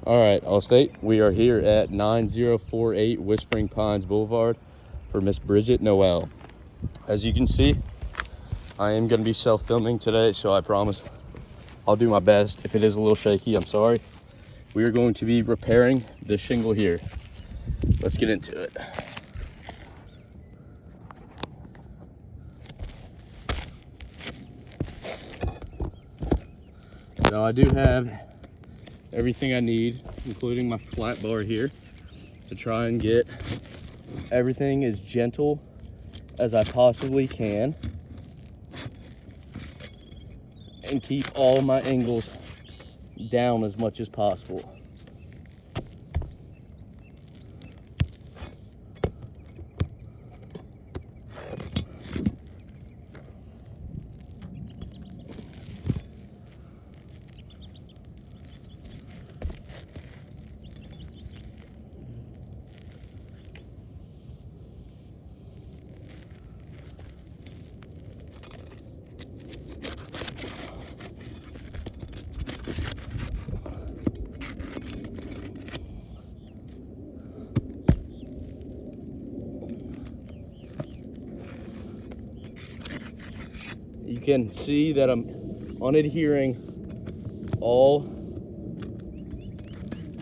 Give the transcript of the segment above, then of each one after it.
All right, Allstate, we are here at 9048 Whispering Pines Boulevard for Miss Bridget Noel. As you can see, I am going to be self-filming today, so I promise I'll do my best. If it is a little shaky, I'm sorry. We are going to be repairing this shingle here. Let's get into it. So I do have everything I need, including my flat bar here, to try and get everything as gentle as I possibly can and keep all my angles down as much as possible. You can see that I'm unadhering all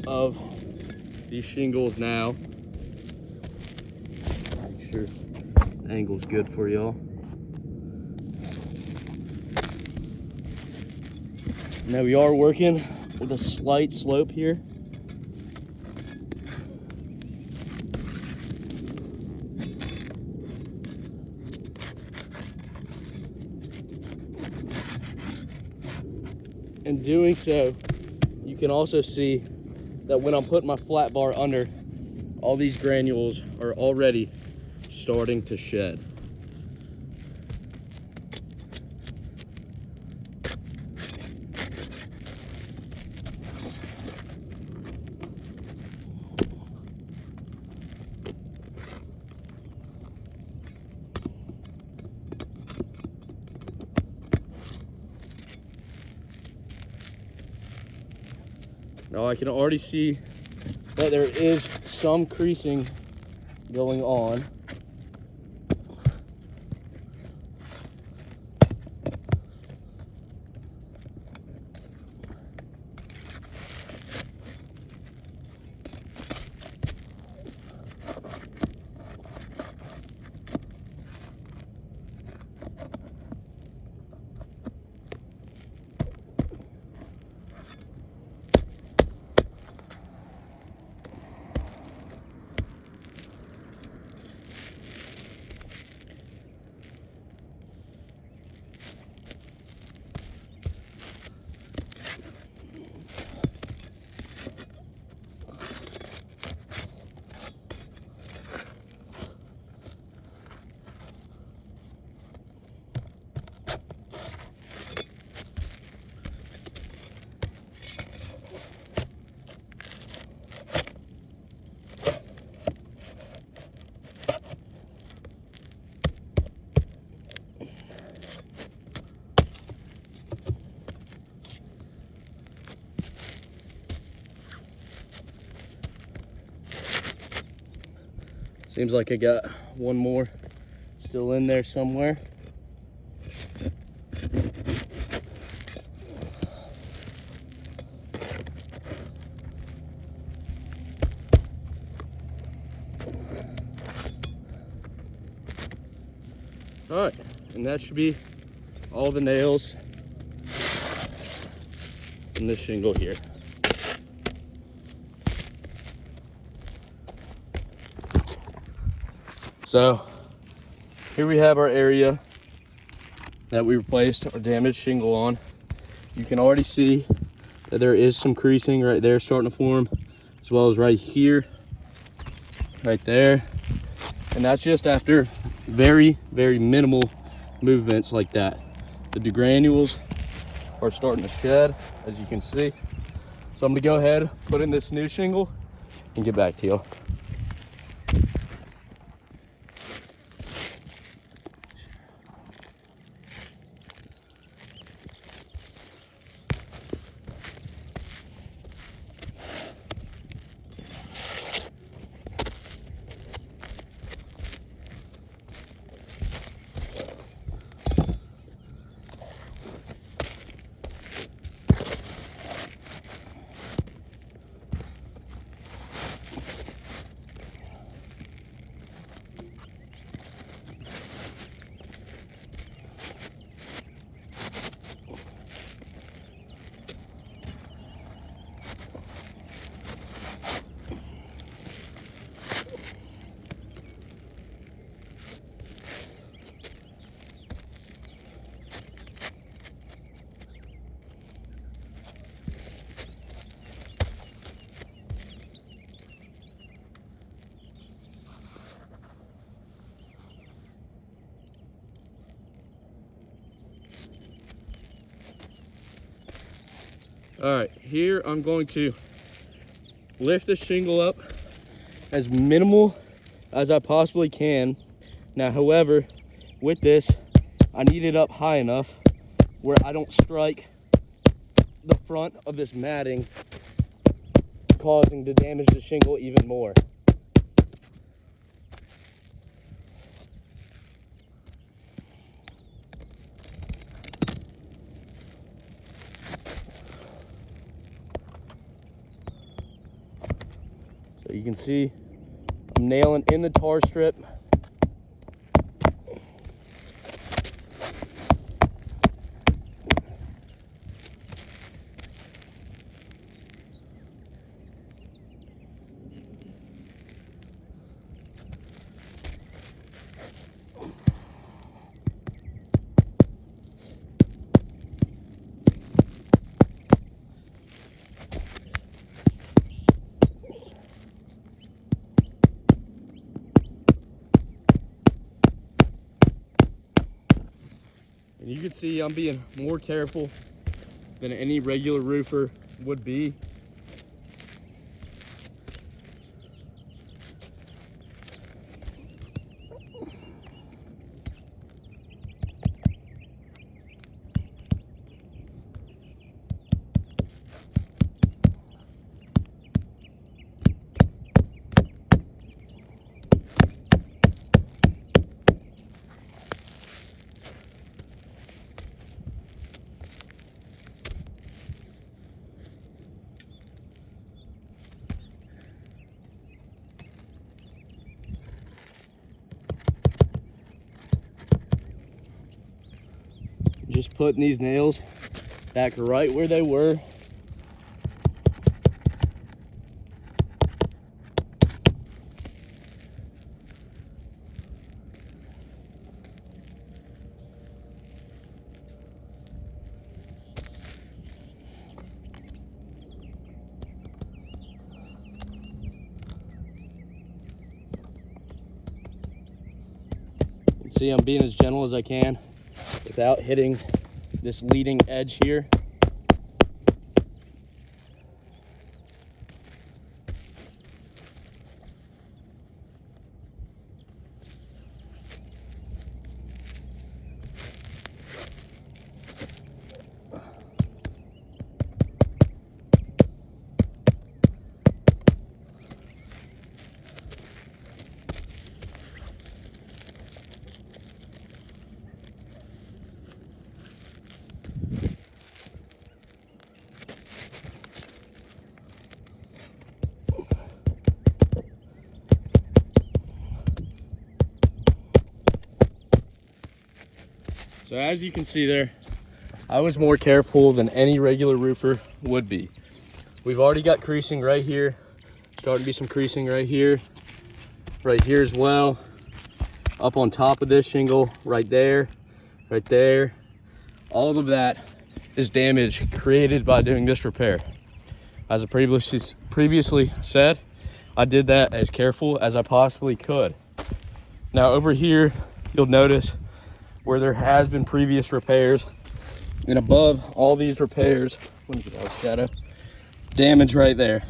of these shingles now. Make sure the angle's good for y'all. Now we are working with a slight slope here. In doing so, you can also see that when I'm putting my flat bar under, all these granules are already starting to shed. Now I can already see that there is some creasing going on. Seems like I got one more still in there somewhere. All right, and that should be all the nails in this shingle here. So here we have our area that we replaced our damaged shingle on. You can already see that there is some creasing right there starting to form, as well as right here, right there. And that's just after very, very minimal movements like that. The degranules are starting to shed, as you can see. So I'm gonna go ahead, put in this new shingle, and get back to y'all. All right, here I'm going to lift the shingle up as minimal as I possibly can. Now, however, with this, I need it up high enough where I don't strike the front of this matting, causing to damage the shingle even more. So you can see I'm nailing in the tar strip. And you can see I'm being more careful than any regular roofer would be. Just putting these nails back right where they were. See, I'm being as gentle as I can without hitting this leading edge here. So as you can see there, I was more careful than any regular roofer would be. We've already got creasing right here, starting to be some creasing right here as well, up on top of this shingle, right there. All of that is damage created by doing this repair. As I previously said, I did that as careful as I possibly could. Now over here, you'll notice where there has been previous repairs, and above all these repairs, shadow, damage right there,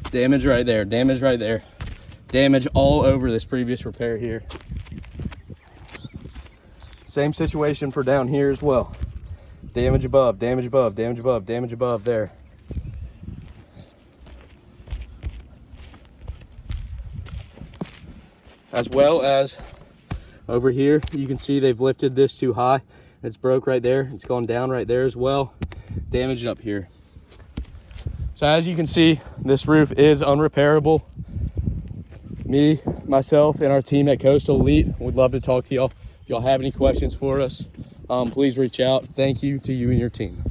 damage right there, damage right there, damage all over this previous repair here. Same situation for down here as well. Damage above, damage above, damage above, damage above there. As well as over here, you can see they've lifted this too high. It's broke right there. It's gone down right there as well. Damage up here. So as you can see, this roof is unrepairable. Me, myself, and our team at Coastal Elite would love to talk to y'all. If y'all have any questions for us, please reach out. Thank you to you and your team.